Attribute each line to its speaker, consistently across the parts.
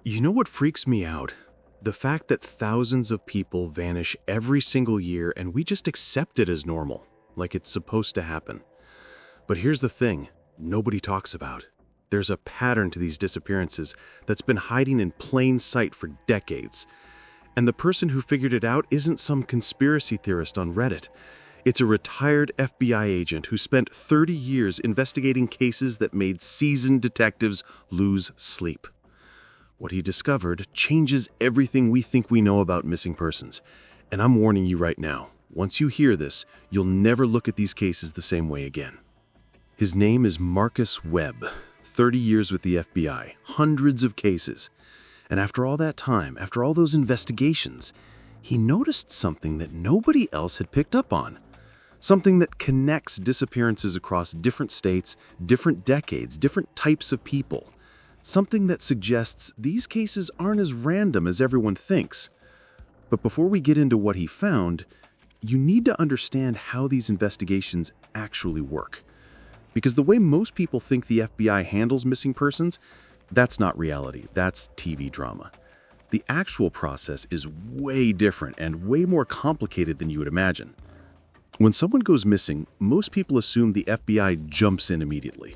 Speaker 1: You know what freaks me out? The fact that thousands of people vanish every single year and we just accept it as normal, like it's supposed to happen. But here's the thing, nobody talks about. There's a pattern to these disappearances that's been hiding in plain sight for decades. And the person who figured it out isn't some conspiracy theorist on Reddit. It's a retired FBI agent who spent 30 years investigating cases that made seasoned detectives lose sleep. What he discovered changes everything we think we know about missing persons. And I'm warning you right now, once you hear this, you'll never look at these cases the same way again. His name is Marcus Webb, 30 years with the FBI, hundreds of cases. And after all that time, after all those investigations, he noticed something that nobody else had picked up on. Something that connects disappearances across different states, different decades, different types of people. Something that suggests these cases aren't as random as everyone thinks. But before we get into what he found, you need to understand how these investigations actually work. Because the way most people think the FBI handles missing persons, that's not reality, that's TV drama. The actual process is way different and way more complicated than you would imagine. When someone goes missing, most people assume the FBI jumps in immediately.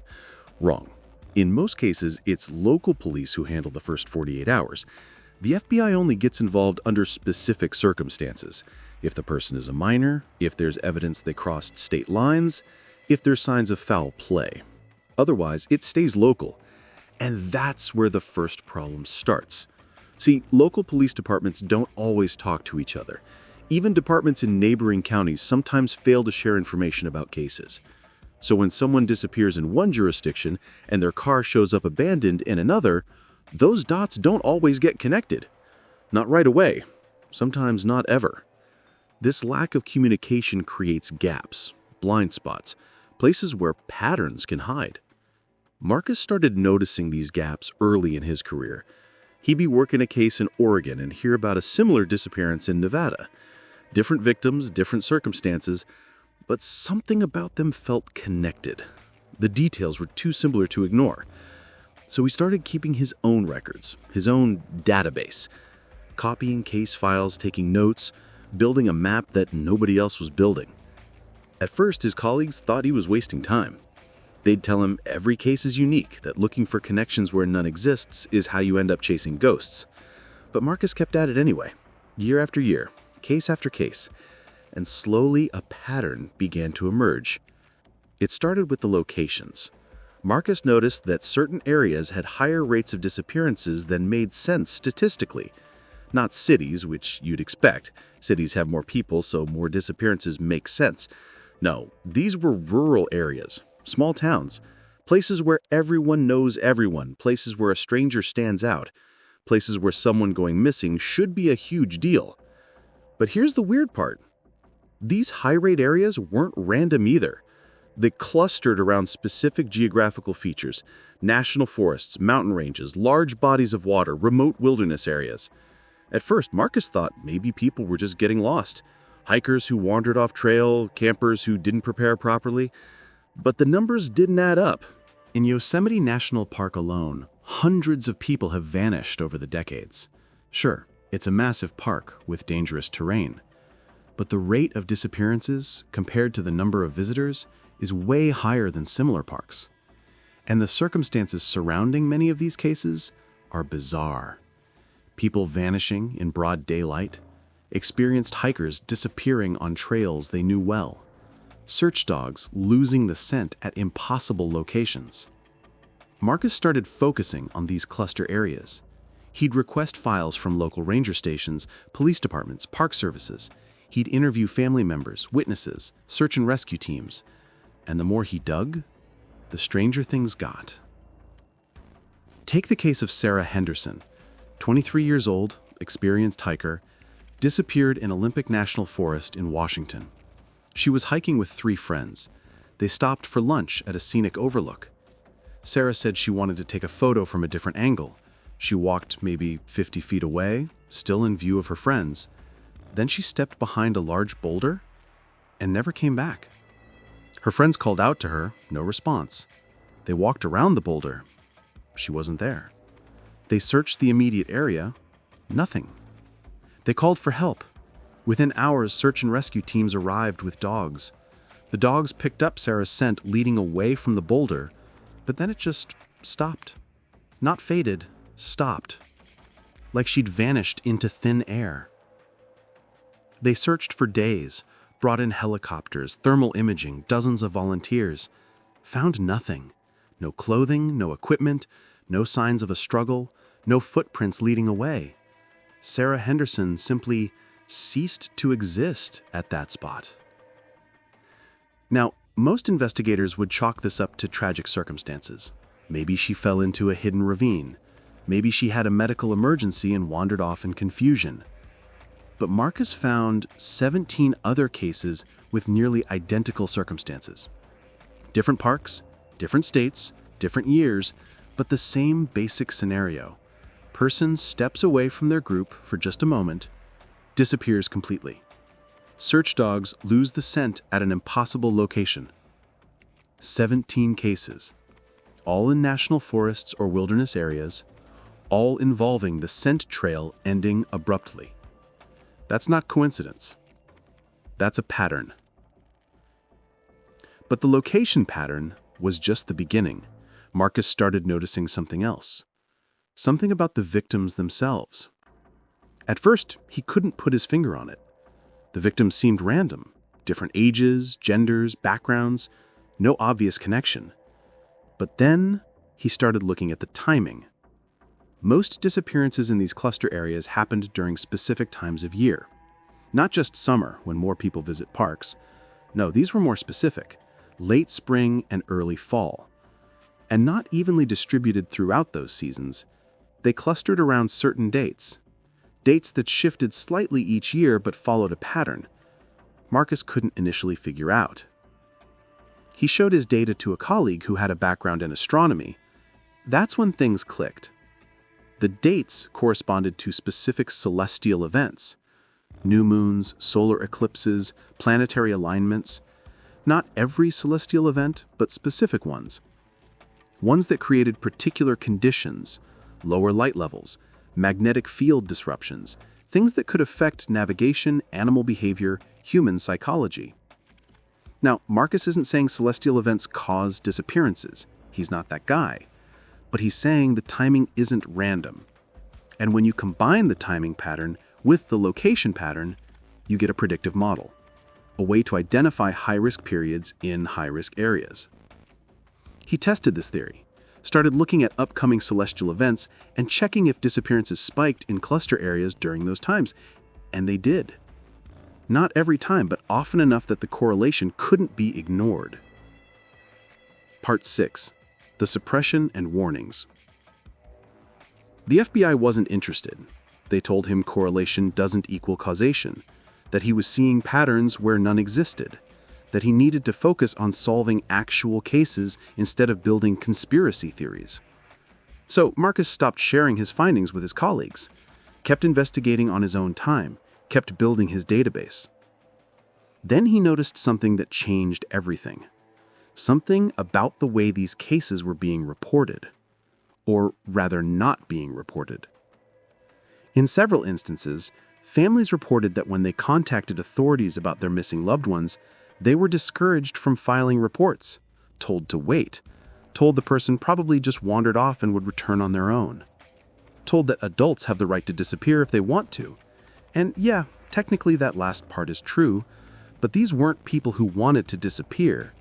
Speaker 1: Wrong. In most cases, it's local police who handle the first 48 hours. The FBI only gets involved under specific circumstances. If the person is a minor, if there's evidence they crossed state lines, if there's signs of foul play. Otherwise, it stays local. And that's where the first problem starts. See, local police departments don't always talk to each other. Even departments in neighboring counties sometimes fail to share information about cases. So when someone disappears in one jurisdiction and their car shows up abandoned in another, those dots don't always get connected. Not right away, sometimes not ever. This lack of communication creates gaps, blind spots, places where patterns can hide. Marcus started noticing these gaps early in his career. He'd be working a case in Oregon and hear about a similar disappearance in Nevada. Different victims, different circumstances, but something about them felt connected. The details were too similar to ignore. So he started keeping his own records, his own database, copying case files, taking notes, building a map that nobody else was building. At first, his colleagues thought he was wasting time. They'd tell him every case is unique, that looking for connections where none exists is how you end up chasing ghosts. But Marcus kept at it anyway, year after year, case after case. And slowly a pattern began to emerge. It started with the locations. Marcus noticed that certain areas had higher rates of disappearances than made sense statistically. Not cities, which you'd expect. Cities have more people, so more disappearances make sense. No, these were rural areas, small towns, places where everyone knows everyone, places where a stranger stands out, places where someone going missing should be a huge deal. But here's the weird part. These high-rate areas weren't random either. They clustered around specific geographical features, national forests, mountain ranges, large bodies of water, remote wilderness areas. At first, Marcus thought maybe people were just getting lost. Hikers who wandered off trail, campers who didn't prepare properly. But the numbers didn't add up. In Yosemite National Park alone, hundreds of people have vanished over the decades. Sure, it's a massive park with dangerous terrain. But the rate of disappearances, compared to the number of visitors, is way higher than similar parks. And the circumstances surrounding many of these cases are bizarre. People vanishing in broad daylight, experienced hikers disappearing on trails they knew well, search dogs losing the scent at impossible locations. Marcus started focusing on these cluster areas. He'd request files from local ranger stations, police departments, park services. He'd interview family members, witnesses, search and rescue teams. And the more he dug, the stranger things got. Take the case of Sarah Henderson, 23 years old, experienced hiker, disappeared in Olympic National Forest in Washington. She was hiking with 3 friends. They stopped for lunch at a scenic overlook. Sarah said she wanted to take a photo from a different angle. She walked maybe 50 feet away, still in view of her friends. Then she stepped behind a large boulder and never came back. Her friends called out to her, no response. They walked around the boulder. She wasn't there. They searched the immediate area. Nothing. They called for help. Within hours, search and rescue teams arrived with dogs. The dogs picked up Sarah's scent leading away from the boulder, but then it just stopped. Not faded, stopped. Like she'd vanished into thin air. They searched for days, brought in helicopters, thermal imaging, dozens of volunteers. Found nothing. No clothing, no equipment, no signs of a struggle, no footprints leading away. Sarah Henderson simply ceased to exist at that spot. Now, most investigators would chalk this up to tragic circumstances. Maybe she fell into a hidden ravine. Maybe she had a medical emergency and wandered off in confusion. But Marcus found 17 other cases with nearly identical circumstances. Different parks, different states, different years, but the same basic scenario. Person steps away from their group for just a moment, disappears completely. Search dogs lose the scent at an impossible location. 17 cases, all in national forests or wilderness areas, all involving the scent trail ending abruptly. That's not coincidence. That's a pattern. But the location pattern was just the beginning. Marcus started noticing something else. Something about the victims themselves. At first, he couldn't put his finger on it. The victims seemed random. Different ages, genders, backgrounds, no obvious connection. But then, he started looking at the timing. Most disappearances in these cluster areas happened during specific times of year. Not just summer, when more people visit parks. No, these were more specific. Late spring and early fall. And not evenly distributed throughout those seasons. They clustered around certain dates. Dates that shifted slightly each year but followed a pattern Marcus couldn't initially figure out. He showed his data to a colleague who had a background in astronomy. That's when things clicked. The dates corresponded to specific celestial events. New moons, solar eclipses, planetary alignments. Not every celestial event, but specific ones. Ones that created particular conditions, lower light levels, magnetic field disruptions, things that could affect navigation, animal behavior, human psychology. Now, Marcus isn't saying celestial events cause disappearances. He's not that guy. But he's saying the timing isn't random. And when you combine the timing pattern with the location pattern, you get a predictive model, a way to identify high-risk periods in high-risk areas. He tested this theory, started looking at upcoming celestial events and checking if disappearances spiked in cluster areas during those times, and they did. Not every time, but often enough that the correlation couldn't be ignored. Part 6. The suppression and warnings. The FBI wasn't interested. They told him correlation doesn't equal causation, that he was seeing patterns where none existed, that he needed to focus on solving actual cases instead of building conspiracy theories. So Marcus stopped sharing his findings with his colleagues, kept investigating on his own time, kept building his database. Then he noticed something that changed everything. Something about the way these cases were being reported, or rather not being reported. In several instances, families reported that when they contacted authorities about their missing loved ones, they were discouraged from filing reports, told to wait, told the person probably just wandered off and would return on their own, told that adults have the right to disappear if they want to. And yeah, technically that last part is true, but these weren't people who wanted to disappear.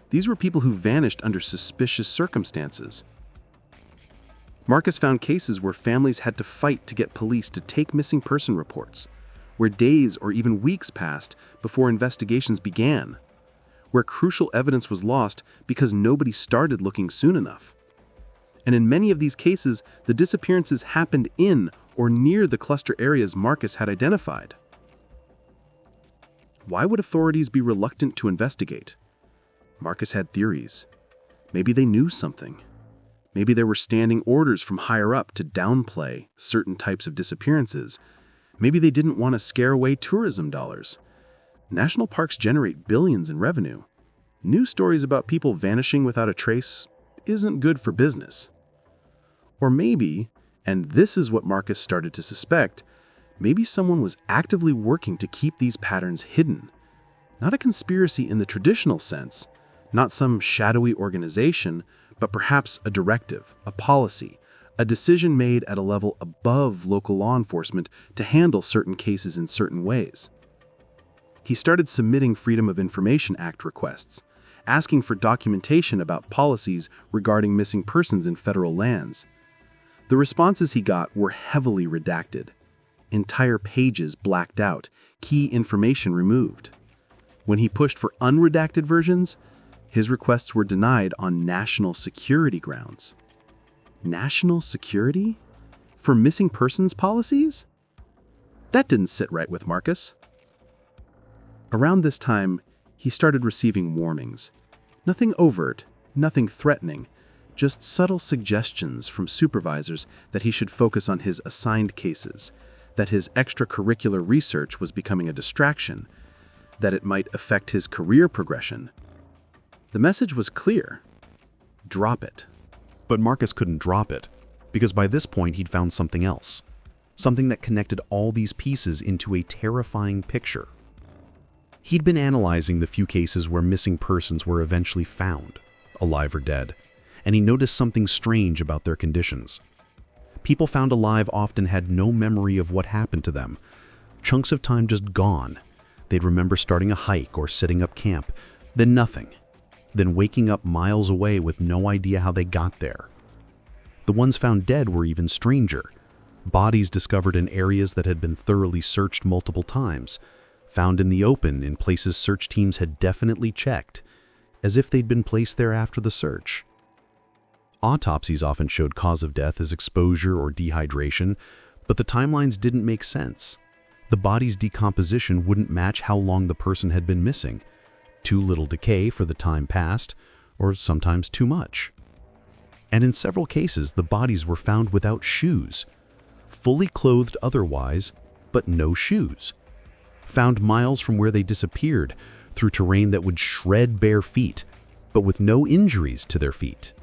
Speaker 1: These were people who vanished under suspicious circumstances. Marcus found cases where families had to fight to get police to take missing person reports, where days or even weeks passed before investigations began, where crucial evidence was lost because nobody started looking soon enough. And in many of these cases, the disappearances happened in or near the cluster areas Marcus had identified. Why would authorities be reluctant to investigate? Marcus had theories. Maybe they knew something. Maybe there were standing orders from higher up to downplay certain types of disappearances. Maybe they didn't want to scare away tourism dollars. National parks generate billions in revenue. News stories about people vanishing without a trace isn't good for business. Or maybe
Speaker 2: And this is what Marcus started to suspect. Maybe someone was actively working to keep these patterns hidden. Not a conspiracy in the traditional sense, not some shadowy organization, but perhaps a directive, a policy, a decision made at a level above local law enforcement to handle certain cases in certain ways. He started submitting Freedom of Information Act requests, asking for documentation about policies regarding missing persons in federal lands. The responses he got were heavily redacted. Entire pages blacked out, key information removed. When he pushed for unredacted versions, his requests were denied on national security grounds. National security? For missing persons policies? That didn't sit right with Marcus. Around this time, he started receiving warnings. Nothing overt, nothing threatening, just subtle suggestions from supervisors that he should focus on his assigned cases, that his extracurricular research was becoming a distraction, that it might affect his career progression. The message was clear. Drop it.
Speaker 1: But Marcus couldn't drop it, because by this point he'd found something else. Something that connected all these pieces into a terrifying picture. He'd been analyzing the few cases where missing persons were eventually found, alive or dead, and he noticed something strange about their conditions. People found alive often had no memory of what happened to them. Chunks of time just gone. They'd remember starting a hike or setting up camp, then nothing. Then waking up miles away with no idea how they got there. The ones found dead were even stranger. Bodies discovered in areas that had been thoroughly searched multiple times, found in the open in places search teams had definitely checked, as if they'd been placed there after the search. Autopsies often showed cause of death as exposure or dehydration, but the timelines didn't make sense. The body's decomposition wouldn't match how long the person had been missing. Too little decay for the time passed, or sometimes too much. And in several cases, the bodies were found without shoes, fully clothed otherwise, but no shoes. Found miles from where they disappeared, through terrain that would shred bare feet, but with no injuries to their feet.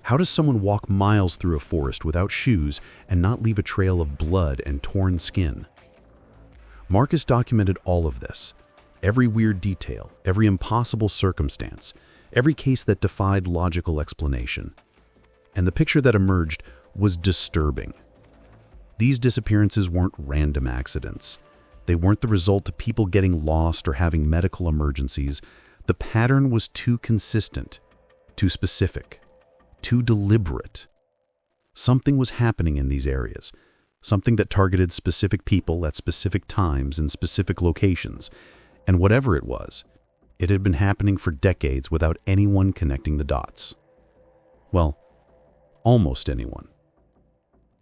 Speaker 1: How does someone walk miles through a forest without shoes and not leave a trail of blood and torn skin? Marcus documented all of this. Every weird detail, every impossible circumstance, every case that defied logical explanation. And the picture that emerged was disturbing. These disappearances weren't random accidents. They weren't the result of people getting lost or having medical emergencies. The pattern was too consistent, too specific, too deliberate. Something was happening in these areas, something that targeted specific people at specific times in specific locations. And whatever it was, it had been happening for decades without anyone connecting the dots. Well, almost anyone.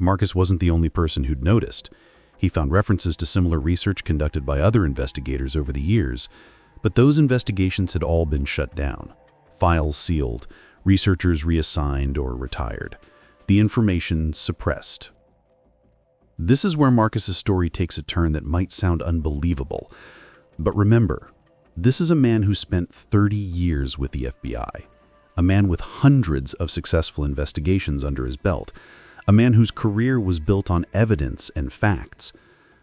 Speaker 1: Marcus wasn't the only person who'd noticed. He found references to similar research conducted by other investigators over the years, but those investigations had all been shut down, files sealed, researchers reassigned or retired, the information suppressed. This is where Marcus's story takes a turn that might sound unbelievable. But remember, this is a man who spent 30 years with the FBI, a man with hundreds of successful investigations under his belt, a man whose career was built on evidence and facts.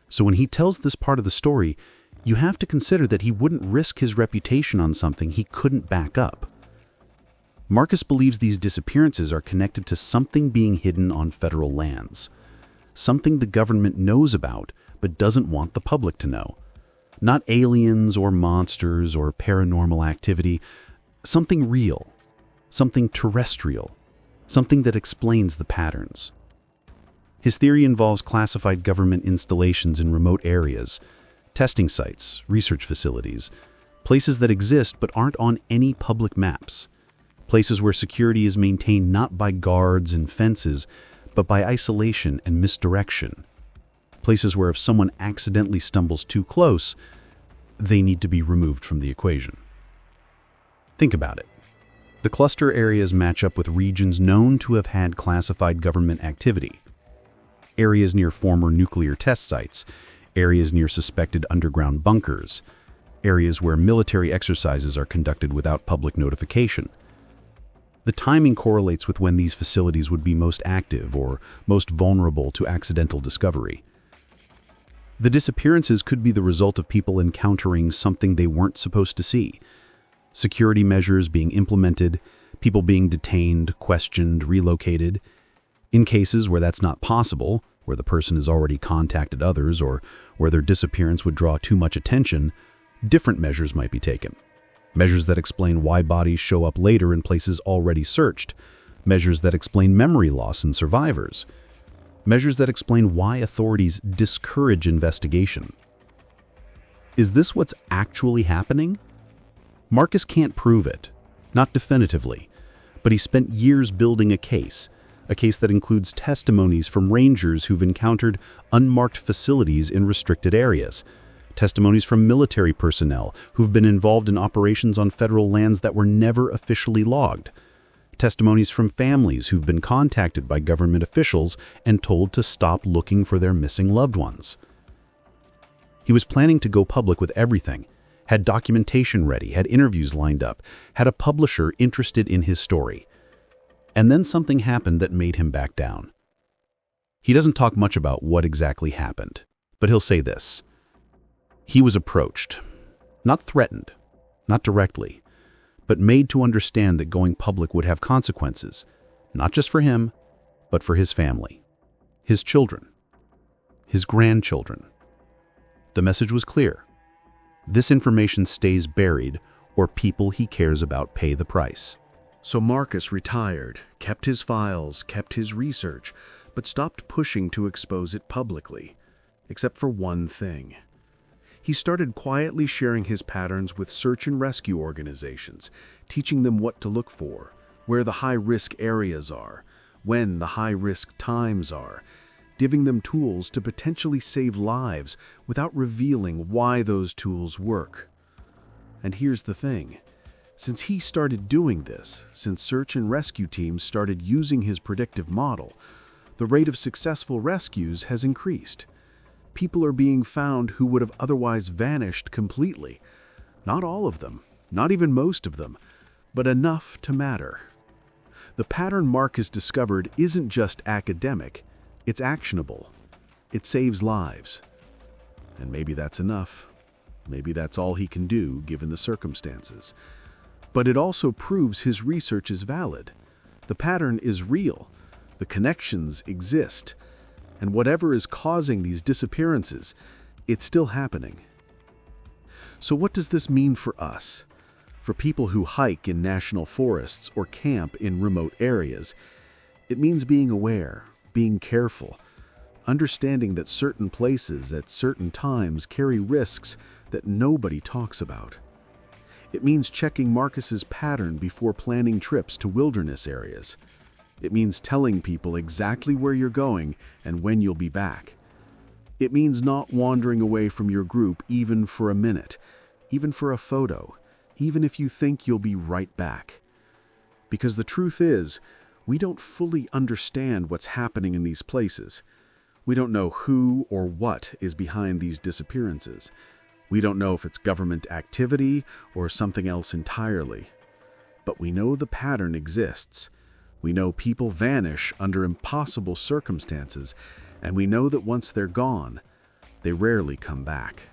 Speaker 1: So when he tells this part of the story, you have to consider that he wouldn't risk his reputation on something he couldn't back up. Marcus believes these disappearances are connected to something being hidden on federal lands, something the government knows about but doesn't want the public to know. Not aliens or monsters or paranormal activity, something real, something terrestrial, something that explains the patterns. His theory involves classified government installations in remote areas, testing sites, research facilities, places that exist but aren't on any public maps, places where security is maintained not by guards and fences, but by isolation and misdirection. Places where if someone accidentally stumbles too close, they need to be removed from the equation. Think about it. The cluster areas match up with regions known to have had classified government activity. Areas near former nuclear test sites, areas near suspected underground bunkers, areas where military exercises are conducted without public notification.
Speaker 2: The timing correlates with when these facilities would be most active or most vulnerable to accidental discovery. The disappearances could be the result of people encountering something they weren't supposed to see. Security measures being implemented, people being detained, questioned, relocated. In cases where that's not possible, where the person has already contacted others or where their disappearance would draw too much attention, different measures might be taken. Measures that explain why bodies show up later in places already searched. Measures that explain memory loss in survivors. Measures that explain why authorities discourage investigation. Is this what's actually happening? Marcus can't prove it, not definitively, but he spent years building a case that includes testimonies from rangers who've encountered unmarked facilities in restricted areas, testimonies from military personnel who've been involved in operations on federal lands that were never officially logged, testimonies from families who've been contacted by government officials and told to stop looking for their missing loved ones. He was planning to go public with everything, had documentation ready, had interviews lined up, had a publisher interested in his story. And then something happened that made him back down. He doesn't talk much about what exactly happened, but he'll say this. He was approached, not threatened, not directly, but made to understand that going public would have consequences, not just for him, but for his family, his children, his grandchildren. The message was clear. This information stays buried, or people he cares about pay the price.
Speaker 1: So Marcus retired, kept his files, kept his research, but stopped pushing to expose it publicly, except for one thing. He started quietly sharing his patterns with search and rescue organizations, teaching them what to look for, where the high-risk areas are, when the high-risk times are, giving them tools to potentially save lives without revealing why those tools work. And here's the thing. Since he started doing this, since search and rescue teams started using his predictive model, the rate of successful rescues has increased. People are being found who would have otherwise vanished completely. Not all of them, not even most of them, but enough to matter. The pattern Marcus discovered isn't just academic, it's actionable. It saves lives. And maybe that's enough. Maybe that's all he can do, given the circumstances. But it also proves his research is valid. The pattern is real. The connections exist. And whatever is causing these disappearances, it's still happening. So what does this mean for us? For people who hike in national forests or camp in remote areas, it means being aware, being careful, understanding that certain places at certain times carry risks that nobody talks about. It means checking Marcus's pattern before planning trips to wilderness areas. It means telling people exactly where you're going and when you'll be back. It means not wandering away from your group even for a minute, even for a photo, even if you think you'll be right back. Because the truth is, we don't fully understand what's happening in these places. We don't know who or what is behind these disappearances. We don't know if it's government activity or something else entirely. But we know the pattern exists. We know people vanish under impossible circumstances, and we know that once they're gone, they rarely come back.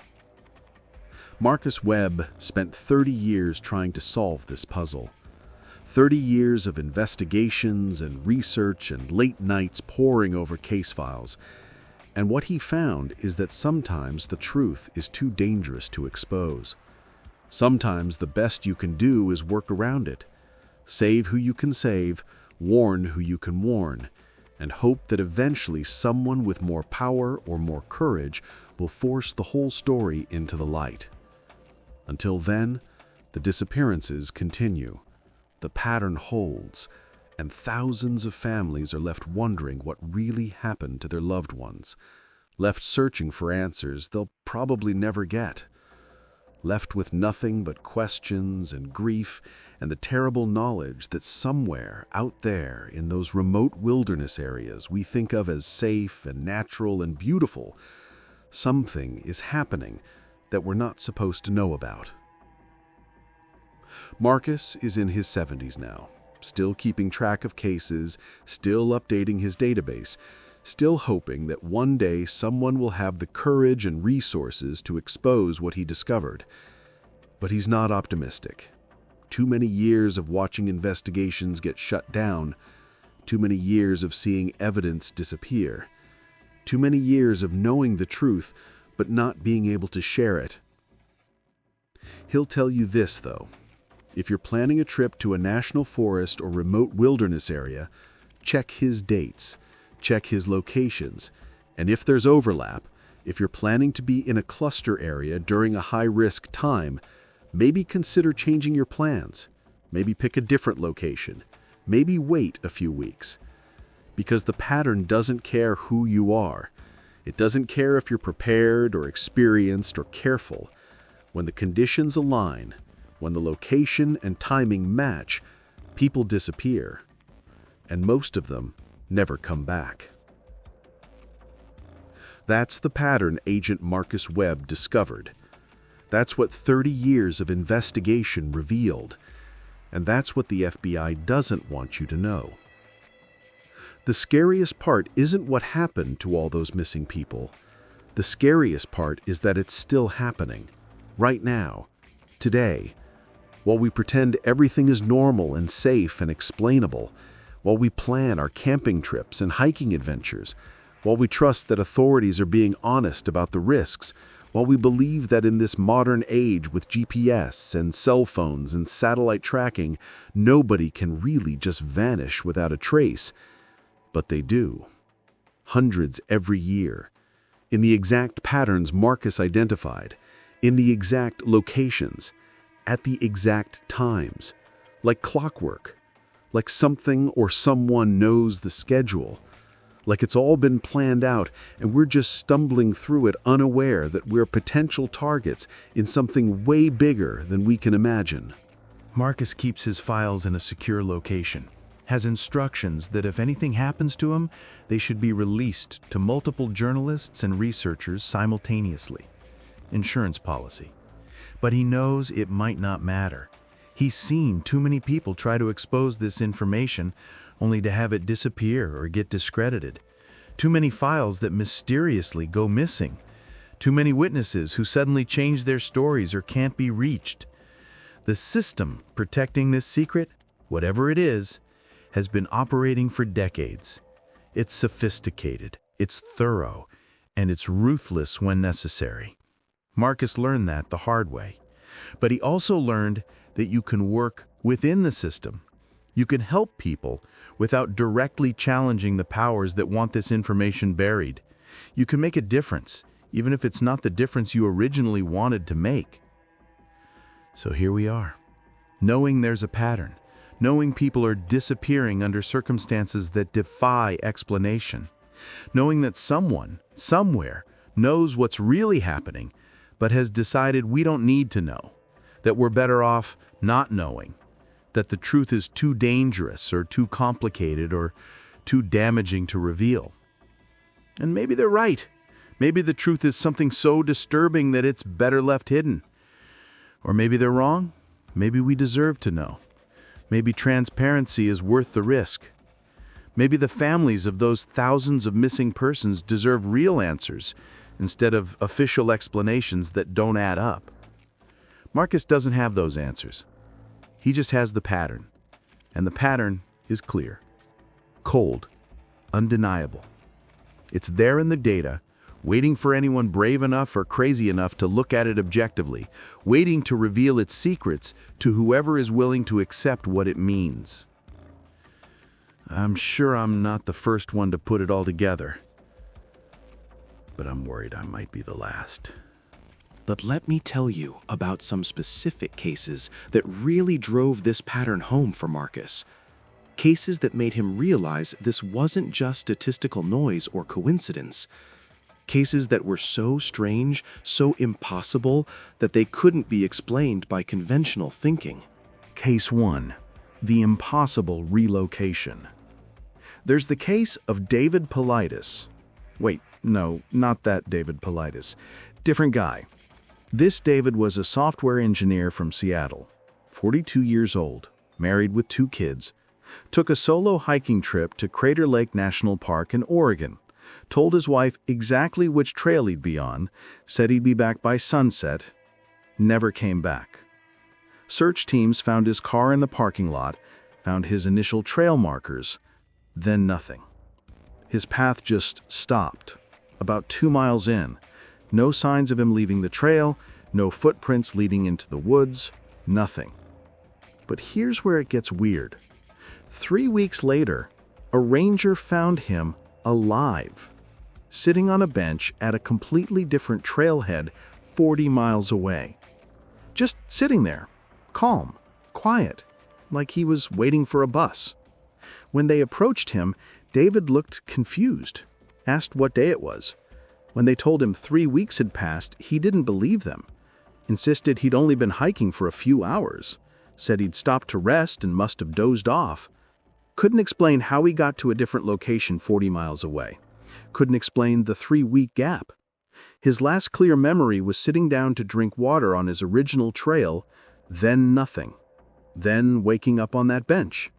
Speaker 1: Marcus Webb spent 30 years trying to solve this puzzle. 30 years of investigations and research and late nights poring over case files. And what he found is that sometimes the truth is too dangerous to expose. Sometimes the best you can do is work around it. Save who you can save, warn who you can warn, and hope that eventually someone with more power or more courage will force the whole story into the light. Until then, the disappearances continue. The pattern holds, and thousands of families are left wondering what really happened to their loved ones, left searching for answers they'll probably never get, left with nothing but questions and grief and the terrible knowledge that somewhere out there in those remote wilderness areas we think of as safe and natural and beautiful, something is happening that we're not supposed to know about. Marcus is in his 70s now.
Speaker 2: still keeping track of cases, still updating his database, still hoping that one day someone will have the courage and resources to expose what he discovered. But he's not optimistic. Too many years of watching investigations get shut down, too many years of seeing evidence disappear, too many years of knowing the truth but not being able to share it. He'll tell you this, though. If you're planning a trip to a national forest or remote wilderness area, check his dates, check his locations, and if there's overlap, if you're planning to be in a cluster area during a high-risk time, maybe consider changing your plans. Maybe pick a different location. Maybe wait a few weeks. Because the pattern doesn't care who you are. It doesn't care if you're prepared or experienced or careful. When the conditions align, when the location and timing match, people disappear. And most of them never come back. That's the pattern Agent Marcus Webb discovered. That's what 30 years of investigation revealed. And that's what the FBI doesn't want you to know. The scariest part isn't what happened to all those missing people. The scariest part is that it's still happening. Right now. Today. While we pretend everything is normal and safe and explainable. While we plan our camping trips and hiking adventures. While we trust that authorities are being honest about the risks. While we believe that in this modern age with GPS and cell phones and satellite tracking, nobody can really just vanish without a trace. But they do. Hundreds every year. In the exact patterns Marcus identified. In the exact locations. At the exact times. Like clockwork. Like something or someone knows the schedule. Like it's all been planned out and we're just stumbling through it unaware that we're potential targets in something way bigger than we can imagine.
Speaker 3: Marcus keeps his files in a secure location, has instructions that if anything happens to him, they should be released to multiple journalists and researchers simultaneously. Insurance policy. But he knows it might not matter. He's seen too many people try to expose this information only to have it disappear or get discredited. Too many files that mysteriously go missing. Too many witnesses who suddenly change their stories or can't be reached. The system protecting this secret, whatever it is, has been operating for decades. It's sophisticated, it's thorough, and it's ruthless when necessary. Marcus learned that the hard way. But he also learned that you can work within the system. You can help people without directly challenging the powers that want this information buried. You can make a difference, even if it's not the difference you originally wanted to make. So here we are, knowing there's a pattern, knowing people are disappearing under circumstances that defy explanation, knowing that someone, somewhere, knows what's really happening, but has decided we don't need to know, that we're better off not knowing, that the truth is too dangerous or too complicated or too damaging to reveal. And maybe they're right. Maybe the truth is something so disturbing that it's better left hidden. Or maybe they're wrong. Maybe we deserve to know. Maybe transparency is worth the risk. Maybe the families of those thousands of missing persons deserve real answers instead of official explanations that don't add up. Marcus doesn't have those answers. He just has the pattern. And the pattern is clear. Cold. Undeniable. It's there in the data, waiting for anyone brave enough or crazy enough to look at it objectively, waiting to reveal its secrets to whoever is willing to accept what it means. I'm sure I'm not the first one to put it all together, but I'm worried I might be the last.
Speaker 2: But let me tell you about some specific cases that really drove this pattern home for Marcus. Cases that made him realize this wasn't just statistical noise or coincidence. Cases that were so strange, so impossible, that they couldn't be explained by conventional thinking.
Speaker 3: Case 1. The impossible relocation. There's the case of David Paulides. Wait, no, not that David Paulides. Different guy. This David was a software engineer from Seattle, 42 years old, married with 2 kids, Took a solo hiking trip to Crater Lake National Park in Oregon. Told his wife exactly which trail he'd be on, said he'd be back by sunset. Never came back. Search teams found his car in the parking lot, found his initial trail markers, then nothing. His path just stopped, about 2 miles in. No signs of him leaving the trail, no footprints leading into the woods, nothing. But here's where it gets weird. 3 weeks later, a ranger found him alive, sitting on a bench at a completely different trailhead 40 miles away. Just sitting there, calm, quiet, like he was waiting for a bus. When they approached him, David looked confused, asked what day it was. When they told him 3 weeks had passed, he didn't believe them. Insisted he'd only been hiking for a few hours. Said he'd stopped to rest and must have dozed off. Couldn't explain how he got to a different location 40 miles away. Couldn't explain the 3-week gap. His last clear memory was sitting down to drink water on his original trail, then nothing. Then waking up on that bench.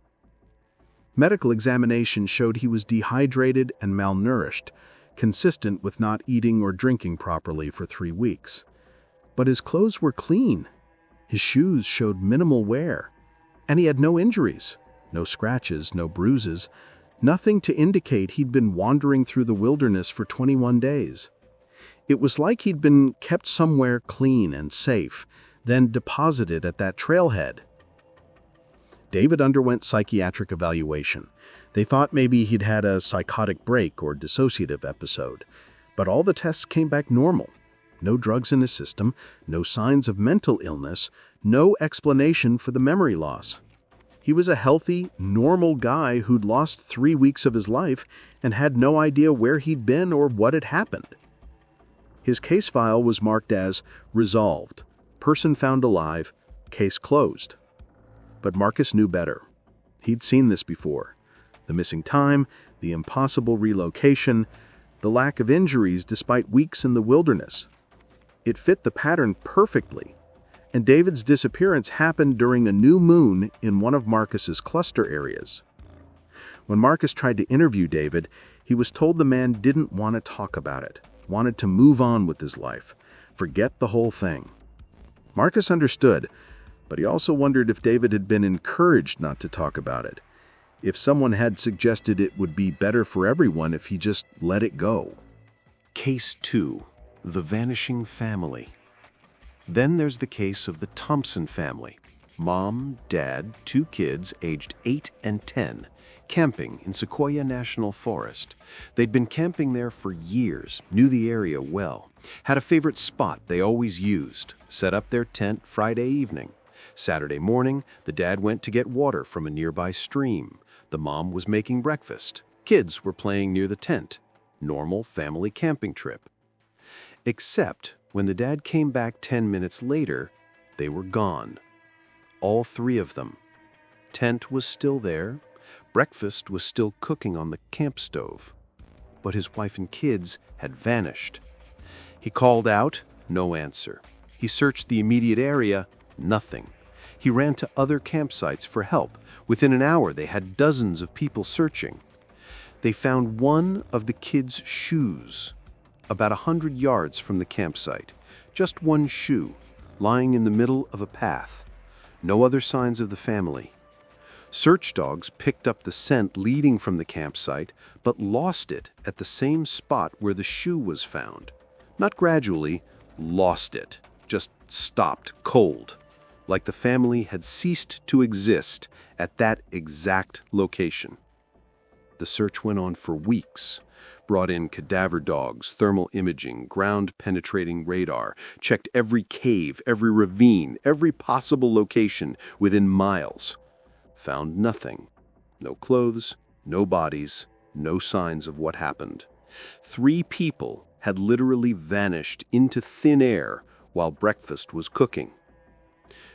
Speaker 3: Medical examination showed he was dehydrated and malnourished, consistent with not eating or drinking properly for 3 weeks. But his clothes were clean. His shoes showed minimal wear. And he had no injuries, no scratches, no bruises, nothing to indicate he'd been wandering through the wilderness for 21 days. It was like he'd been kept somewhere clean and safe, then deposited at that trailhead. David underwent psychiatric evaluation. They thought maybe he'd had a psychotic break or dissociative episode, but all the tests came back normal. No drugs in his system, no signs of mental illness, no explanation for the memory loss. He was a healthy, normal guy who'd lost 3 weeks of his life and had no idea where he'd been or what had happened. His case file was marked as resolved, person found alive, case closed. But Marcus knew better. He'd seen this before. The missing time, the impossible relocation, the lack of injuries despite weeks in the wilderness. It fit the pattern perfectly, and David's disappearance happened during a new moon in one of Marcus's cluster areas. When Marcus tried to interview David, he was told the man didn't want to talk about it, wanted to move on with his life, forget the whole thing. Marcus understood, but he also wondered if David had been encouraged not to talk about it, if someone had suggested it would be better for everyone if he just let it go.
Speaker 1: Case 2. The Vanishing Family. Then there's the case of the Thompson family. Mom, dad, 2 kids aged 8 and 10, camping in Sequoia National Forest. They'd been camping there for years, knew the area well, had a favorite spot they always used, set up their tent Friday evening. Saturday morning, the dad went to get water from a nearby stream. The mom was making breakfast. Kids were playing near the tent. Normal family camping trip. Except when the dad came back 10 minutes later, they were gone. All 3 of them. Tent was still there. Breakfast was still cooking on the camp stove. But his wife and kids had vanished. He called out, no answer. He searched the immediate area, nothing. He ran to other campsites for help. Within an hour, they had dozens of people searching. They found one of the kids' shoes, about 100 yards from the campsite. Just one shoe, lying in the middle of a path. No other signs of the family. Search dogs picked up the scent leading from the campsite, but lost it at the same spot where the shoe was found. Not gradually, lost it. Just stopped cold. Like the family had ceased to exist at that exact location. The search went on for weeks. Brought in cadaver dogs, thermal imaging, ground-penetrating radar, checked every cave, every ravine, every possible location within miles. Found nothing. No clothes, no bodies, no signs of what happened. 3 people had literally vanished into thin air while breakfast was cooking.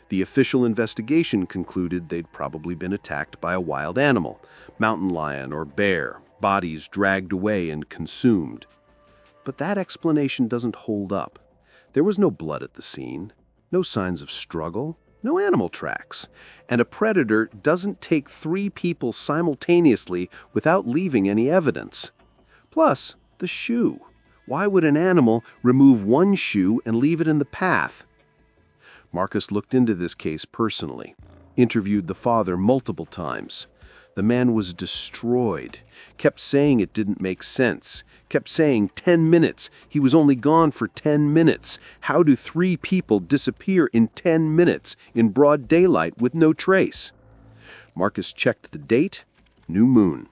Speaker 1: The official investigation concluded they'd probably been attacked by a wild animal, mountain lion or bear, bodies dragged away and consumed. But that explanation doesn't hold up. There was no blood at the scene, no signs of struggle,
Speaker 2: no animal tracks, and a predator doesn't take 3 people simultaneously without leaving any evidence. Plus, the shoe. Why would an animal remove one shoe and leave it in the path? Marcus looked into this case personally, interviewed the father multiple times. The man was destroyed, kept saying it didn't make sense, kept saying 10 minutes. He was only gone for 10 minutes. How do 3 people disappear in 10 minutes in broad daylight with no trace? Marcus checked the date, new moon.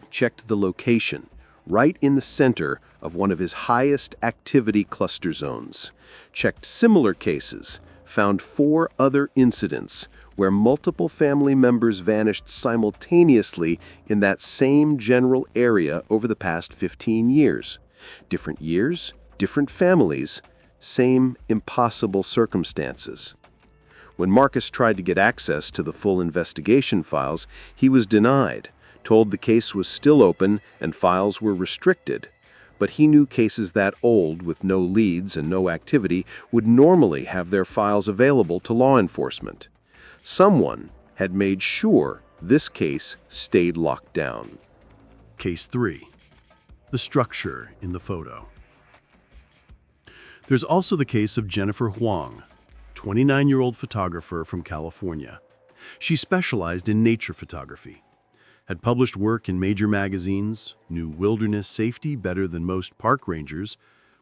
Speaker 2: Checked the location, right in the center of one of his highest activity cluster zones. Checked similar cases, found 4 other incidents where multiple family members vanished simultaneously in that same general area over the past 15 years. Different years, different families, same impossible circumstances. When Marcus tried to get access to the full investigation files, he was denied, told the case was still open and files were restricted. But he knew cases that old, with no leads and no activity, would normally have their files available to law enforcement. Someone had made sure this case stayed locked down.
Speaker 3: Case 3. The structure in the photo. There's also the case of Jennifer Huang, 29-year-old photographer from California. She specialized in nature photography, had published work in major magazines, knew wilderness safety better than most park rangers,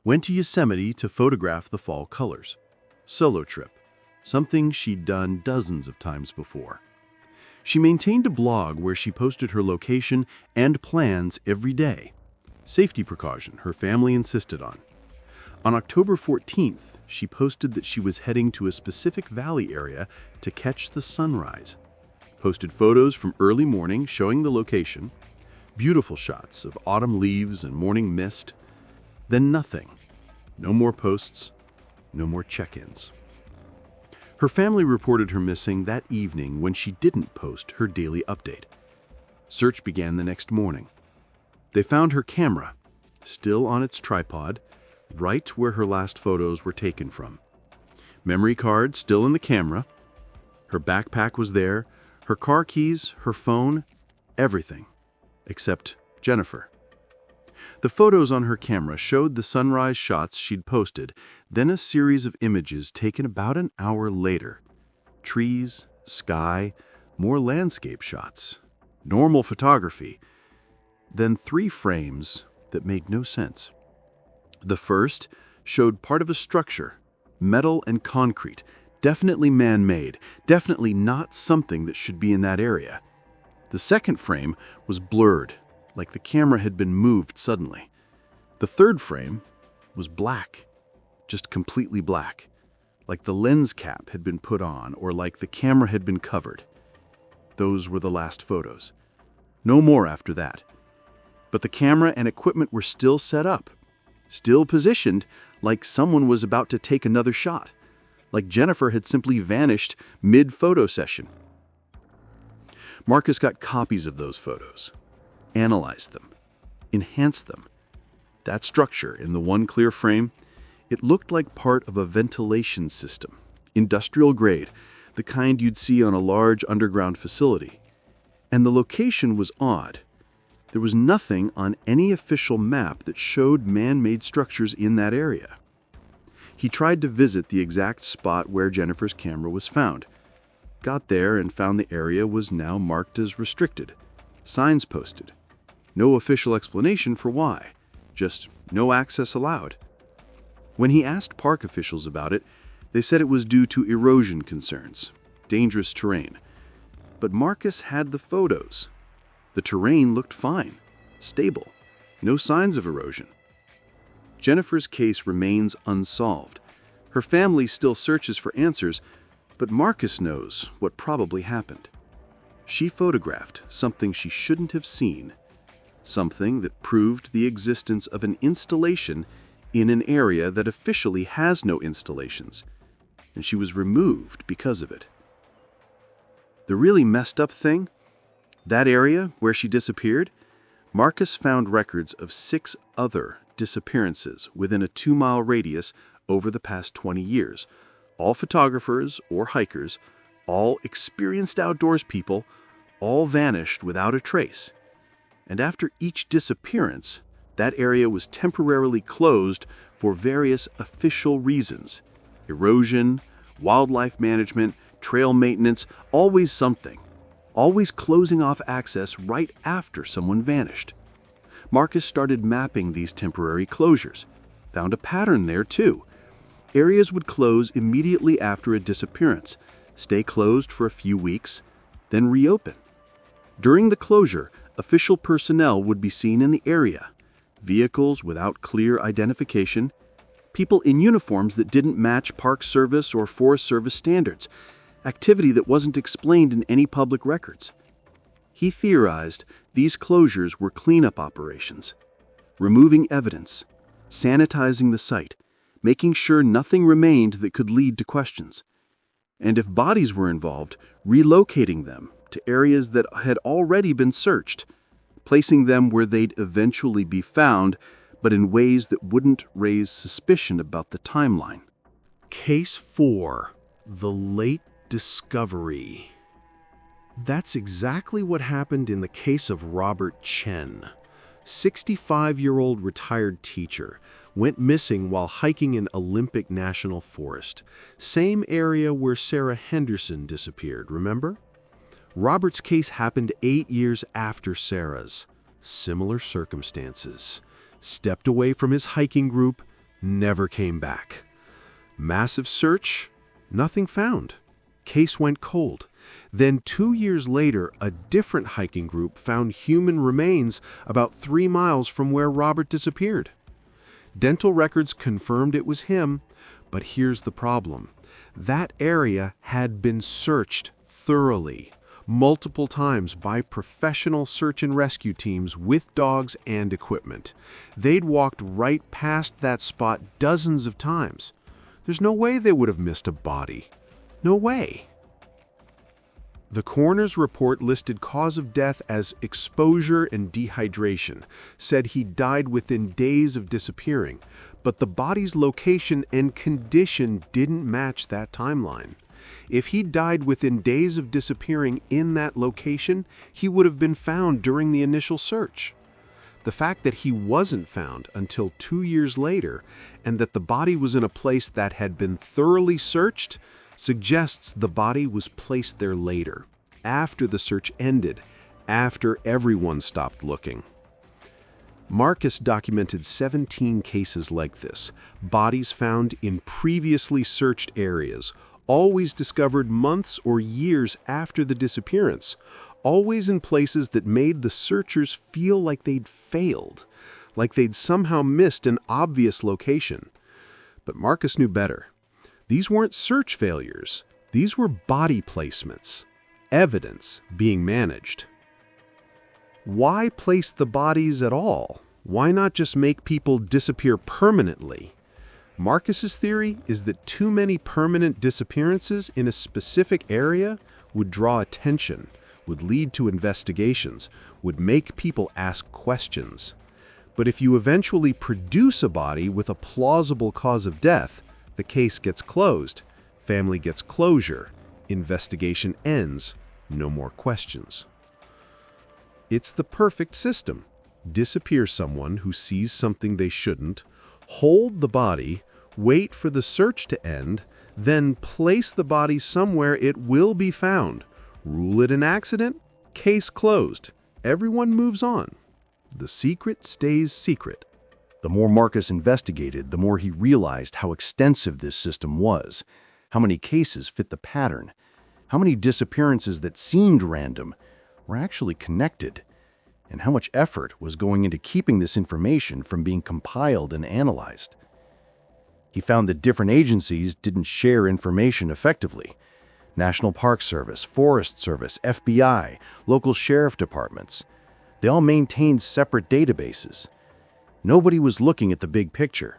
Speaker 3: went to Yosemite to photograph the fall colors. Solo trip, something she'd done dozens of times before. She maintained a blog where she posted her location and plans every day. Safety precaution her family insisted on. On October 14th, she posted that she was heading to a specific valley area to catch the sunrise. Posted photos from early morning showing the location, beautiful shots of autumn leaves and morning mist, then nothing. No more posts, no more check-ins. Her family reported her missing that evening when she didn't post her daily update. Search began the next morning. They found her camera, still on its tripod, right where her last photos were taken from. Memory card still in the camera. Her backpack was there, her car keys, her phone, everything, except Jennifer. The photos on her camera showed the sunrise shots she'd posted, then a series of images taken about an hour later. Trees, sky, more landscape shots, normal photography, then 3 frames that made no sense. The first showed part of a structure, metal and concrete, definitely man-made, definitely not something that should be in that area. The second frame was blurred, like the camera had been moved suddenly. The third frame was black, just completely black, like the lens cap had been put on or like the camera had been covered. Those were the last photos. No more after that. But the camera and equipment were still set up, still positioned like someone was about to take another shot, like Jennifer had simply vanished mid-photo session. Marcus got copies of those photos, analyzed them, enhanced them. That structure in the one clear frame, it looked like part of a ventilation system, industrial grade, the kind you'd see on a large underground facility. And the location was odd. There was nothing on any official map that showed man-made structures in that area. He tried to visit the exact spot where Jennifer's camera was found. Got there and found the area was now marked as restricted. Signs posted. No official explanation for why. Just no access allowed. When he asked park officials about it, they said it was due to erosion concerns, dangerous terrain. But Marcus had the photos. The terrain looked fine, stable, no signs of erosion. Jennifer's case remains unsolved. Her family still searches for answers, but Marcus knows what probably happened. She photographed something she shouldn't have seen, something that proved the existence of an installation in an area that officially has no installations, and she was removed because of it. The really messed up thing? That area where she disappeared, Marcus found records of 6 other disappearances within a 2-mile radius over the past 20 years,
Speaker 2: all photographers or hikers, all experienced outdoors people, all vanished without a trace. And after each disappearance, that area was temporarily closed for various official reasons. Erosion, wildlife management, trail maintenance, always something. Always closing off access right after someone vanished. Marcus started mapping these temporary closures. Found a pattern there too. Areas would close immediately after a disappearance, stay closed for a few weeks, then reopen. During the closure, official personnel would be seen in the area. Vehicles without clear identification, people in uniforms that didn't match Park Service or Forest Service standards, activity that wasn't explained in any public records. He theorized these closures were cleanup operations, removing evidence, sanitizing the site, making sure nothing remained that could lead to questions. And if bodies were involved, relocating them to areas that had already been searched, placing them where they'd eventually be found, but in ways that wouldn't raise suspicion about the timeline.
Speaker 1: Case 4. The late discovery. That's exactly what happened in the case of Robert Chen. 65-year-old retired teacher went missing while hiking in Olympic National Forest, same area where Sarah Henderson disappeared, remember? Robert's case happened 8 years after Sarah's. Similar circumstances. Stepped away from his hiking group, never came back. Massive search, nothing found. Case went cold. Then 2 years later, a different hiking group found human remains about 3 miles from where Robert disappeared. Dental records confirmed it was him, but here's the problem. That area had been searched thoroughly, multiple times by professional search and rescue teams with dogs and equipment. They'd walked right past that spot dozens of times. There's no way they would have missed a body. No way. The coroner's report listed cause of death as exposure and dehydration, said he died within days of disappearing, but the body's location and condition didn't match that timeline. If he died within days of disappearing in that location, he would have been found during the initial search. The fact that he wasn't found until 2 years later, and that the body was in a place that had been thoroughly searched, suggests the body was placed there later, after the search ended, after everyone stopped looking. Marcus documented 17 cases like this, bodies found in previously searched areas, always discovered months or years after the disappearance, always in places that made the searchers feel like they'd failed, like they'd somehow missed an obvious location. But Marcus knew better. These weren't search failures. These were body placements, evidence being managed. Why place the bodies at all? Why not just make people disappear permanently? Marcus's theory is that too many permanent disappearances in a specific area would draw attention, would lead to investigations, would make people ask questions. But if you eventually produce a body with a plausible cause of death, the case gets closed, family gets closure, investigation ends, no more questions. It's the perfect system. Disappear someone who sees something they shouldn't, hold the body, wait for the search to end, then place the body somewhere it will be found. Rule it an accident, case closed. Everyone moves on. The secret stays secret.
Speaker 4: The more Marcus investigated, the more he realized how extensive this system was, how many cases fit the pattern, how many disappearances that seemed random were actually connected, and how much effort was going into keeping this information from being compiled and analyzed. He found that different agencies didn't share information effectively. National Park Service, Forest Service, FBI, local sheriff departments. They all maintained separate databases. Nobody was looking at the big picture.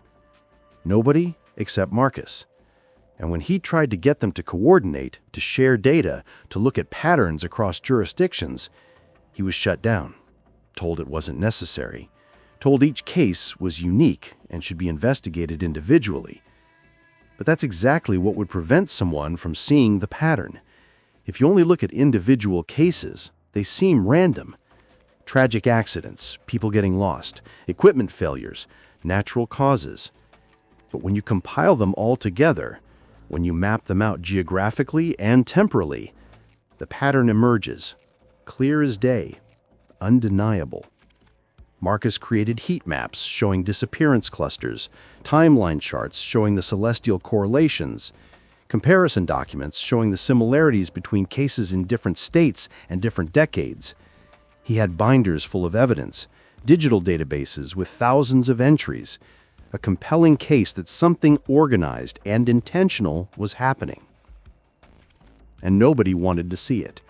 Speaker 4: Nobody except Marcus. And when he tried to get them to coordinate, to share data, to look at patterns across jurisdictions, he was shut down, told it wasn't necessary, told each case was unique and should be investigated individually. But that's exactly what would prevent someone from seeing the pattern. If you only look at individual cases, they seem random. Tragic accidents, people getting lost, equipment failures, natural causes. But when you compile them all together, when you map them out geographically and temporally, the pattern emerges, clear as day, undeniable. Marcus created heat maps showing disappearance clusters, timeline charts showing the celestial correlations, comparison documents showing the similarities between cases in different states and different decades. He had binders full of evidence, digital databases with thousands of entries, a compelling case that something organized and intentional was happening. And nobody wanted to see it.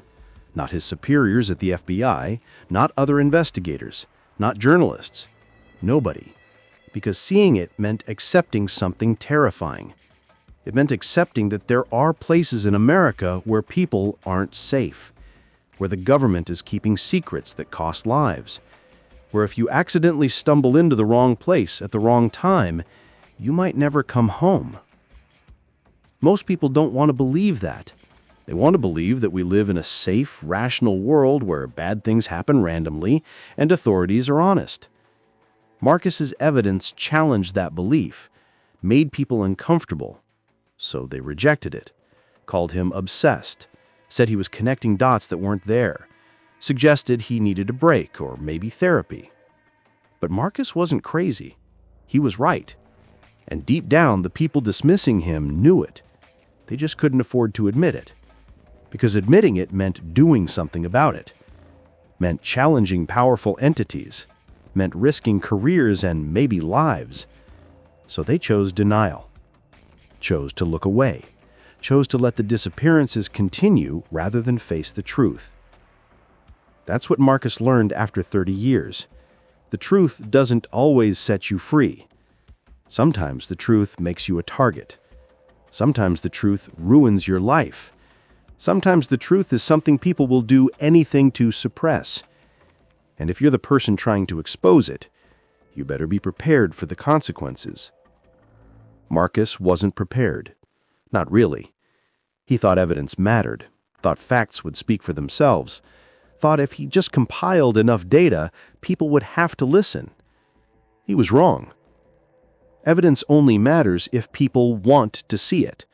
Speaker 4: Not his superiors at the FBI, not other investigators, not journalists. Nobody. Because seeing it meant accepting something terrifying. It meant accepting that there are places in America where people aren't safe, where the government is keeping secrets that cost lives, where if you accidentally stumble into the wrong place at the wrong time, you might never come home. Most people don't want to believe that. They want to believe that we live in a safe, rational world where bad things happen randomly and authorities are honest. Marcus's evidence challenged that belief, made people uncomfortable, so they rejected it, called him obsessed, said he was connecting dots that weren't there, suggested he needed a break or maybe therapy. But Marcus wasn't crazy. He was right. And deep down, the people dismissing him knew it. They just couldn't afford to admit it. Because admitting it meant doing something about it, meant challenging powerful entities, meant risking careers and maybe lives. So they chose denial, chose to look away, chose to let the disappearances continue rather than face the truth. That's what Marcus learned after 30 years. The truth doesn't always set you free. Sometimes the truth makes you a target. Sometimes the truth ruins your life. Sometimes the truth is something people will do anything to suppress. And if you're the person trying to expose it, you better be prepared for the consequences. Marcus wasn't prepared. Not really. He thought evidence mattered, thought facts would speak for themselves, thought if he just compiled enough data, people would have to listen. He was wrong. Evidence only matters if people want to see it.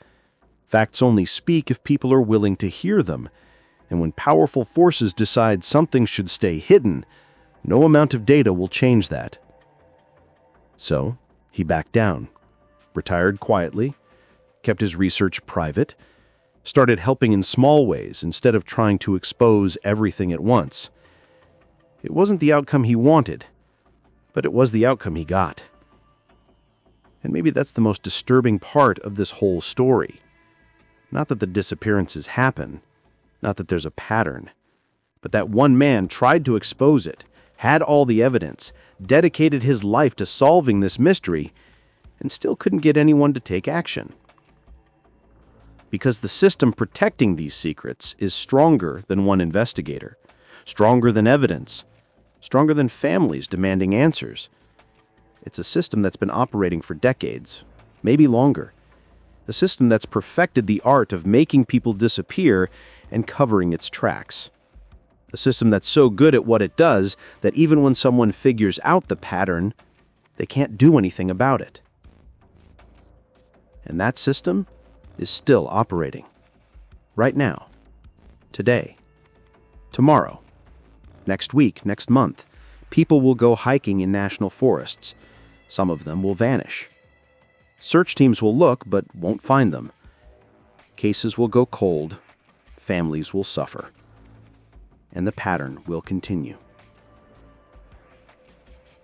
Speaker 4: Facts only speak if people are willing to hear them, and when powerful forces decide something should stay hidden, no amount of data will change that. So, he backed down, retired quietly, kept his research private, started helping in small ways instead of trying to expose everything at once. It wasn't the outcome he wanted, but it was the outcome he got. And maybe that's the most disturbing part of this whole story. Not that the disappearances happen, not that there's a pattern, but that one man tried to expose it, had all the evidence, dedicated his life to solving this mystery, and still couldn't get anyone to take action. Because the system protecting these secrets is stronger than one investigator, stronger than evidence, stronger than families demanding answers. It's a system that's been operating for decades, maybe longer. A system that's perfected the art of making people disappear and covering its tracks. A system that's so good at what it does that even when someone figures out the pattern, they can't do anything about it. And that system is still operating. Right now. Today. Tomorrow. Next week, next month. People will go hiking in national forests. Some of them will vanish. Search teams will look but won't find them. Cases will go cold. Families will suffer. And the pattern will continue.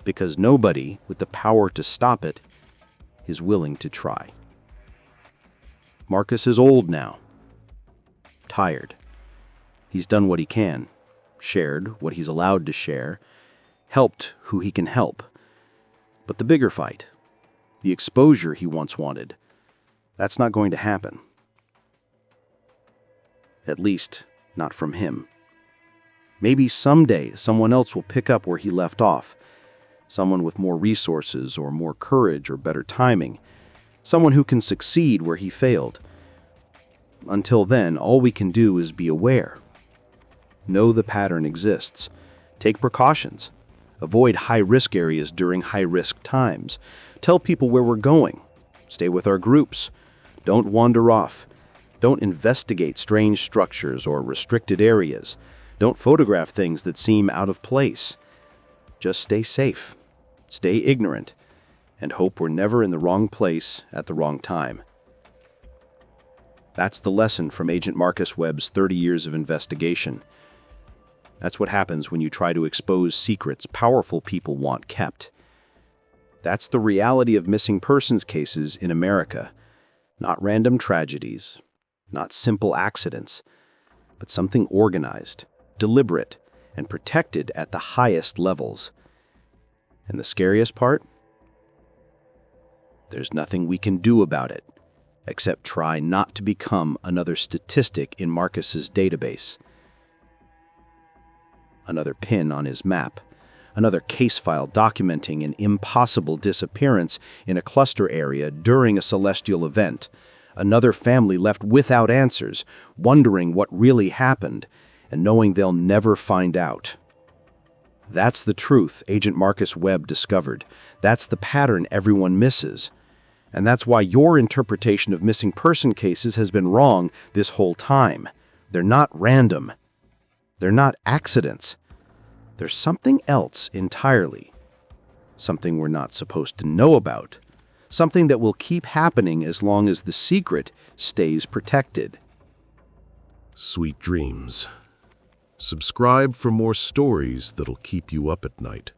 Speaker 4: Because nobody with the power to stop it is willing to try. Marcus is old now. Tired. He's done what he can, shared what he's allowed to share, helped who he can help. But the bigger fight, the exposure he once wanted, that's not going to happen. At least, not from him. Maybe someday someone else will pick up where he left off, someone with more resources or more courage or better timing.
Speaker 2: someone who can succeed where he failed. Until then, all we can do is be aware. Know the pattern exists. Take precautions. Avoid high-risk areas during high-risk times. Tell people where we're going. Stay with our groups. Don't wander off. Don't investigate strange structures or restricted areas. Don't photograph things that seem out of place. Just stay safe. Stay ignorant. And hope we're never in the wrong place at the wrong time. That's the lesson from Agent Marcus Webb's 30 years of investigation. That's what happens when you try to expose secrets powerful people want kept. That's the reality of missing persons cases in America. Not random tragedies, not simple accidents, but something organized, deliberate, and protected at the highest levels. And the scariest part? There's nothing we can do about it, except try not to become another statistic in Marcus's database. Another pin on his map. Another case file documenting an impossible disappearance in a cluster area during a celestial event. Another family left without answers, wondering what really happened, and knowing they'll never find out. That's the truth Agent Marcus Webb discovered. That's the pattern everyone misses. And that's why your interpretation of missing person cases has been wrong this whole time. They're not random. They're not accidents. There's something else entirely. Something we're not supposed to know about. Something that will keep happening as long as the secret stays protected.
Speaker 1: Sweet dreams. Subscribe for more stories that'll keep you up at night.